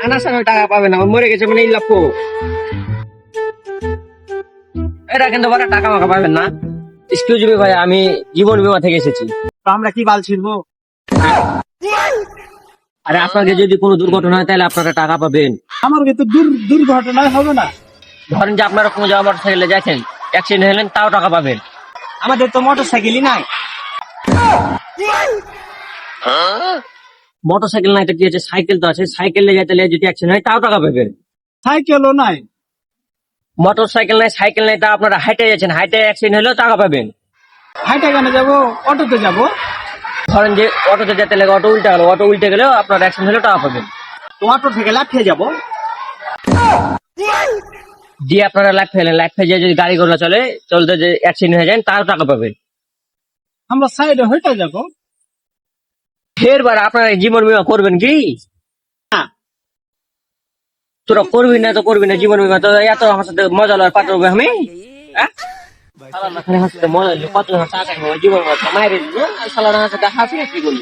আনার সময় টাকা পাবে না, ও মরে গেছে মানে ইল্লাপো। এটা কিন্তু বড় টাকা মাকা পাবেন না। এক্সকিউজ মি ভাই, আমি জীবন বীমা থেকে এসেছি। তো আমরা কি বাল ছিড়বো? আরে আপনাকে যদি কোনো দুর্ঘটনা হয় তাহলে আপনারা টাকা পাবেন। আমার কিন্তু দুর্ঘটনায় হবে না। ধরেন যে আপনারা কোনো জায়গায় মোটর সাইকেলে যাচ্ছেন, অ্যাক্সিডেন্ট হলেন, তাও টাকা পাবেন। আমাদের তো মোটর সাইকেলই নাই। মোটর সাইকেল নাই তো কি আছে, সাইকেল তো আছে। সাইকেলে যেতে হলে যদি অ্যাক্সিডেন্ট হয় তাও টাকা পাবেন। সাইকেলও নাই। মোটর সাইকেল নাই, সাইকেল নাই, তা আপনারা হাইটে যাচ্ছেন, হাইটে অ্যাক্সিডেন্ট হলেও টাকা পাবেন। হাইটে কেন যাবো? অটোতে যাবো। ধরেন যে অটোতে যেতে লাগে, অটো উল্টে গেল, অটো উল্টে গেলেও আপনার অ্যাক্সিডেন্ট হলেও টাকা পাবেন। তো অটো থেকে লাফিয়ে যাবো। দিয়ে আপনারা লাইফ ফেলেন, লাইফ ফেলে যদি গাড়ি ঘোড়া চলতে যে অ্যাক্সিডেন্ট হয়ে যায় তাও টাকা পাবেন। আমরা সাইডে হেঁটে যাবো। ফের বার আপনারা জীবন বীমা করবেন কি? না। তোরা করবি না তো করবি না জীবন বীমা, তো এত আমার সাথে মজা লওয়ার পাত্র হবে আমি? হ্যাঁ? শালারা খালি আমার সাথে মজা নিল, কত টাকা জীবন বীমা মায়ের সালার আমার সাথে হাসি কি বলি।